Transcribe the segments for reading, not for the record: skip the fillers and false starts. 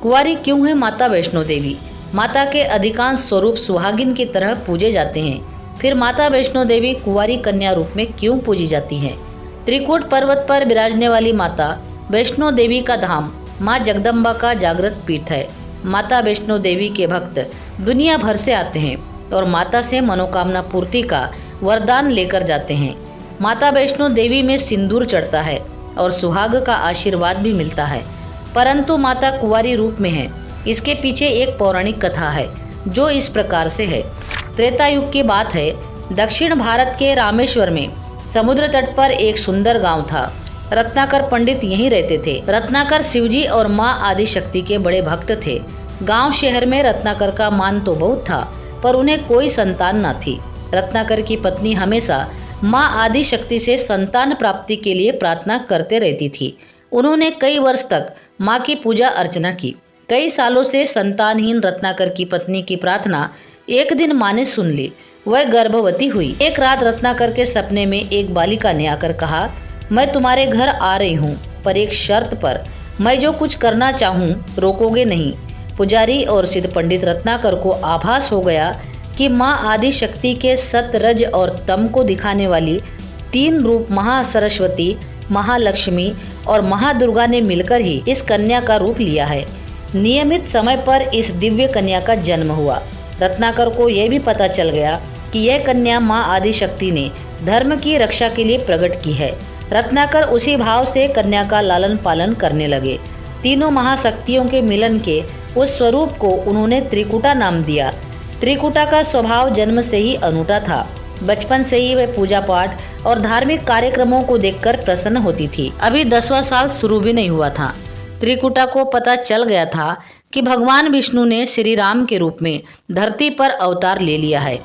कुंवारी क्यों है माता वैष्णो देवी? माता के अधिकांश स्वरूप सुहागिन की तरह पूजे जाते हैं। फिर माता वैष्णो देवी कुंवारी कन्या रूप में क्यों पूजी जाती हैं? त्रिकूट पर्वत पर विराजने वाली माता वैष्णो देवी का धाम माँ जगदम्बा का जागृत पीठ है। माता वैष्णो देवी के भक्त दुनिया भर से आते हैं और माता से मनोकामना पूर्ति का वरदान लेकर जाते हैं। माता वैष्णो देवी में सिंदूर चढ़ता है और सुहाग का आशीर्वाद भी मिलता है, परंतु माता कुंवारी रूप में है। इसके पीछे एक पौराणिक कथा है जो इस प्रकार से है। त्रेता युग की बात है। दक्षिण भारत के रामेश्वर में समुद्र तट पर एक सुंदर गांव था। रत्नाकर पंडित यहीं रहते थे। रत्नाकर शिवजी और माँ आदिशक्ति के बड़े भक्त थे। गांव शहर में रत्नाकर का मान तो बहुत था, पर उन्हें कोई संतान न थी। रत्नाकर की पत्नी हमेशा माँ आदिशक्ति से संतान प्राप्ति के लिए प्रार्थना करते रहती थी। उन्होंने कई वर्ष तक माँ की पूजा अर्चना की। कई सालों से संतानहीन रत्नाकर की पत्नी की प्रार्थना एक दिन माँ ने सुन ली। वह गर्भवती हुई। एक रात रत्नाकर के सपने में एक बालिका ने आकर कहा, मैं तुम्हारे घर आ रही हूँ, पर एक शर्त पर। मैं जो कुछ करना चाहूँ रोकोगे नहीं। पुजारी और सिद्ध पंडित रत्नाकर को आभास हो गया कि माँ आदिशक्ति के सत, रज और तम को दिखाने वाली 3 रूप महासरस्वती, महालक्ष्मी और महादुर्गा ने मिलकर ही इस कन्या का रूप लिया है। नियमित समय पर इस दिव्य कन्या का जन्म हुआ। रत्नाकर को यह भी पता चल गया कि यह कन्या माँ आदिशक्ति ने धर्म की रक्षा के लिए प्रकट की है। रत्नाकर उसी भाव से कन्या का लालन पालन करने लगे। तीनों महाशक्तियों के मिलन के उस स्वरूप को उन्होंने त्रिकुटा नाम दिया। त्रिकुटा का स्वभाव जन्म से ही अनूठा था। बचपन से ही वह पूजा पाठ और धार्मिक कार्यक्रमों को देखकर प्रसन्न होती थी। अभी 10वां साल शुरू भी नहीं हुआ था। त्रिकुटा को पता चल गया था कि भगवान विष्णु ने श्री राम के रूप में धरती पर अवतार ले लिया है।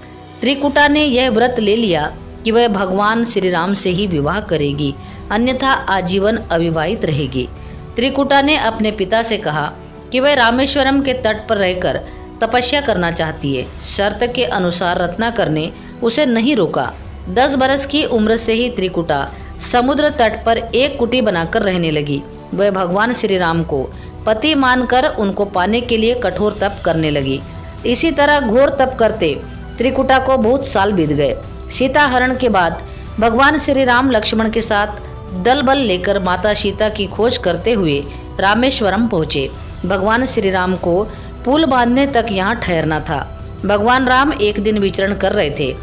त्रिकुटा ने यह व्रत ले लिया कि वह भगवान श्री राम से ही विवाह करेगी, अन्यथा आजीवन अविवाहित रहेगी। त्रिकुटा ने अपने पिता से कहा कि वह रामेश्वरम के तट पर रहकर तपस्या करना चाहती है। शर्त के अनुसार रत्नाकर ने उसे नहीं रोका। 10 बरस की उम्र से ही त्रिकुटा समुद्र तट पर एक कुटी बनाकर रहने लगी। वह भगवान श्री राम को पति मानकर उनको पाने के लिए कठोर तप करने लगी। इसी तरह घोर तप करते त्रिकुटा को बहुत साल बीत गए। सीता हरण के बाद भगवान श्री राम लक्ष्मण के साथ दल बल लेकर माता सीता की खोज करते हुए रामेश्वरम पहुँचे। भगवान श्री राम को पुल बांधने तक यहाँ ठहरना था। भगवान राम एक दिन विचरण कर रहे थे।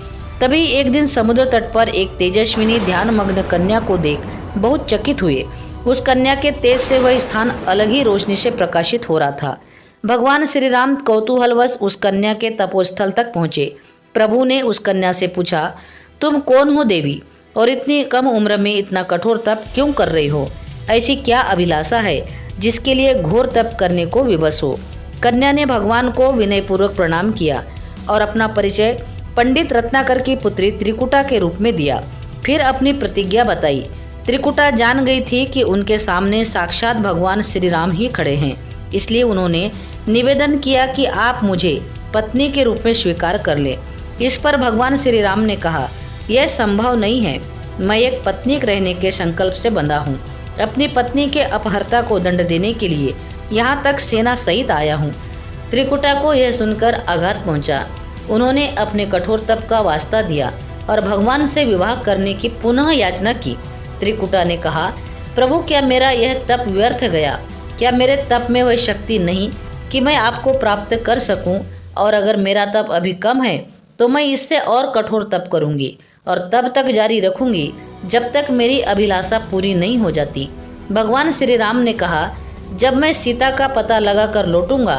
तभी एक दिन समुद्र तट पर एक तेजस्विनी ध्यानमग्न कन्या को देख बहुत चकित हुए। उस कन्या के तेज से वह स्थान अलग ही रोशनी से प्रकाशित हो रहा था। भगवान श्री राम कौतूहलवश उस कन्या के तपोस्थल तक पहुँचे। प्रभु ने उस कन्या से पूछा, तुम कौन हो देवी, और इतनी कम उम्र में इतना कठोर तप क्यों कर रही हो? ऐसी क्या अभिलाषा है जिसके लिए घोर तप करने को विवश हो? कन्या ने भगवान को विनयपूर्वक प्रणाम किया और अपना परिचय पंडित रत्नाकर की पुत्री त्रिकुटा के रूप में दिया। फिर अपनी प्रतिज्ञा बताई। त्रिकुटा जान गई थी कि उनके सामने साक्षात भगवान श्री राम ही खड़े हैं, इसलिए उन्होंने निवेदन किया कि आप मुझे पत्नी के रूप में स्वीकार कर ले। इस पर भगवान श्री राम ने कहा, यह संभव नहीं है। मैं एक पत्नी रहने के संकल्प से बंधा हूँ। अपनी पत्नी के अपहर्ता को दंड देने के लिए यहाँ तक सेना सहित आया हूँ। त्रिकुटा को यह सुनकर आघात पहुँचा। उन्होंने अपने कठोर तप का वास्ता दिया और भगवान से विवाह करने की पुनः याचना की। त्रिकुटा ने कहा, प्रभु, क्या मेरा यह तप व्यर्थ गया? क्या मेरे तप में वह शक्ति नहीं कि मैं आपको प्राप्त कर सकूं? और अगर मेरा तप अभी कम है तो मैं इससे और कठोर तप करूंगी और तब तक जारी रखूंगी जब तक मेरी अभिलाषा पूरी नहीं हो जाती। भगवान श्री राम ने कहा, जब मैं सीता का पता लगा कर लौटूंगा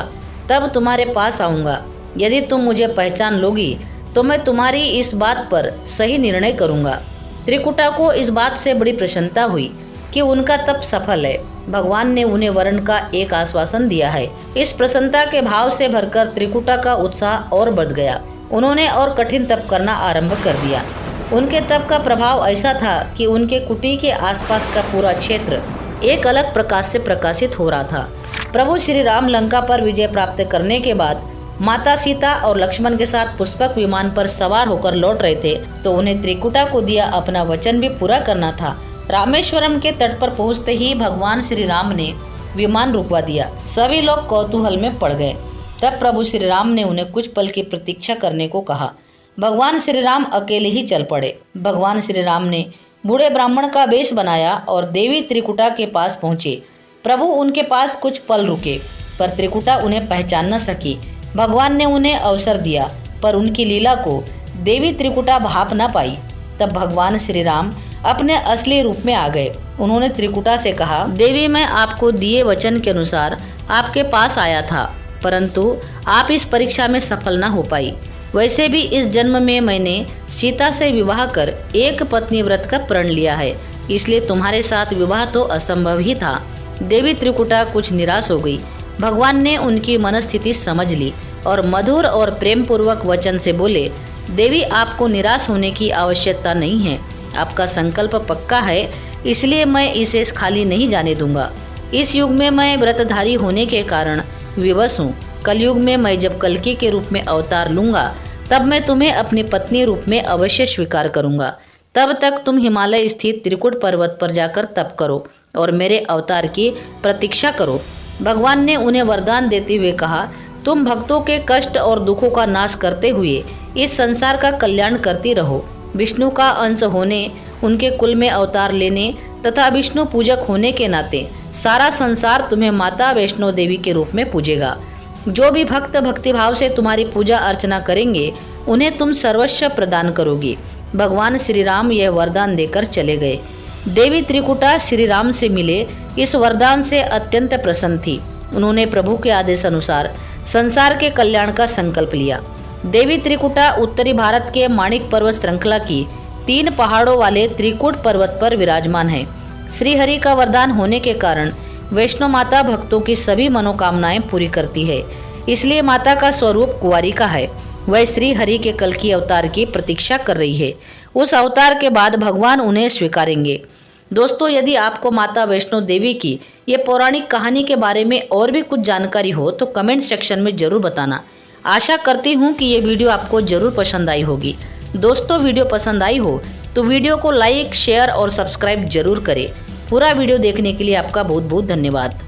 तब तुम्हारे पास आऊँगा। यदि तुम मुझे पहचान लोगी तो मैं तुम्हारी इस बात पर सही निर्णय करूँगा। त्रिकुटा को इस बात से बड़ी प्रसन्नता हुई कि उनका तप सफल है। भगवान ने उन्हें वरण का एक आश्वासन दिया है। इस प्रसन्नता के भाव से भरकर त्रिकुटा का उत्साह और बढ़ गया। उन्होंने और कठिन तप करना आरंभ कर दिया। उनके तप का प्रभाव ऐसा था कि उनके कुटी के आसपास का पूरा क्षेत्र एक अलग प्रकाश से प्रकाशित हो रहा था। प्रभु श्री राम लंका पर विजय प्राप्त करने के बाद माता सीता और लक्ष्मण के साथ पुष्पक विमान पर सवार होकर लौट रहे थे तो उन्हें त्रिकुटा को दिया अपना वचन भी पूरा करना था। रामेश्वरम के तट पर पहुंचते ही भगवान श्री राम ने विमान रुकवा दिया। सभी लोग कौतूहल में पड़ गए। तब प्रभु श्री राम ने उन्हें कुछ पल की प्रतीक्षा करने को कहा। भगवान श्री राम अकेले ही चल पड़े। भगवान श्री राम ने बूढ़े ब्राह्मण का वेश बनाया और देवी त्रिकुटा के पास पहुंचे। प्रभु उनके पास कुछ पल रुके, पर त्रिकुटा उन्हें पहचान न सकी। भगवान ने उन्हें अवसर दिया, पर उनकी लीला को देवी त्रिकुटा भाप न पाई। तब भगवान श्री राम अपने असली रूप में आ गए। उन्होंने त्रिकुटा से कहा, देवी, मैं आपको दिए वचन के अनुसार आपके पास आया था, परंतु आप इस परीक्षा में सफल न हो पाई। वैसे भी इस जन्म में मैंने सीता से विवाह कर एक पत्नी व्रत का प्रण लिया है, इसलिए तुम्हारे साथ विवाह तो असंभव ही था। देवी त्रिकुटा कुछ निराश हो गई। भगवान ने उनकी मनस्थिति समझ ली और मधुर और प्रेम पूर्वक वचन से बोले, देवी, आपको निराश होने की आवश्यकता नहीं है। आपका संकल्प पक्का है, इसलिए मैं इसे खाली नहीं जाने दूंगा। इस युग में मैं व्रतधारी होने के कारण विवश हूँ। कलयुग में मैं जब कल्कि के रूप में अवतार लूंगा, तब मैं तुम्हें अपनी पत्नी रूप में अवश्य स्वीकार करूंगा। तब तक तुम हिमालय स्थित त्रिकुट पर्वत पर जाकर तप करो और मेरे अवतार की प्रतीक्षा करो। भगवान ने उन्हें वरदान देते हुए कहा, तुम भक्तों के कष्ट और दुखों का नाश करते हुए इस संसार का कल्याण करती रहो। विष्णु का अंश होने, उनके कुल में अवतार लेने तथा विष्णु पूजक होने के नाते सारा संसार तुम्हें माता वैष्णो देवी के रूप में पूजेगा। जो भी भक्त भक्तिभाव से तुम्हारी पूजा अर्चना करेंगे, उन्हें तुम सर्वस्व प्रदान करोगी। भगवान श्री राम यह वरदान देकर चले गए। देवी त्रिकुटा श्री राम से मिले इस वरदान से अत्यंत प्रसन्न थी। उन्होंने प्रभु के आदेश अनुसार संसार के कल्याण का संकल्प लिया। देवी त्रिकुटा उत्तरी भारत के माणिक पर्वत श्रृंखला की 3 पहाड़ों वाले त्रिकुट पर्वत पर विराजमान है। श्री हरि का वरदान होने के कारण वैष्णो माता भक्तों की सभी मनोकामनाएं पूरी करती है, इसलिए माता का स्वरूप कुंवारी का है। वह श्री हरि के कल्कि अवतार की प्रतीक्षा कर रही है। उस अवतार के बाद भगवान उन्हें स्वीकारेंगे। दोस्तों, यदि आपको माता वैष्णो देवी की ये पौराणिक कहानी के बारे में और भी कुछ जानकारी हो तो कमेंट सेक्शन में जरूर बताना। आशा करती हूँ कि ये वीडियो आपको जरूर पसंद आई होगी। दोस्तों, वीडियो पसंद आई हो तो वीडियो को लाइक, शेयर और सब्सक्राइब जरूर करें। पूरा वीडियो देखने के लिए आपका बहुत बहुत धन्यवाद।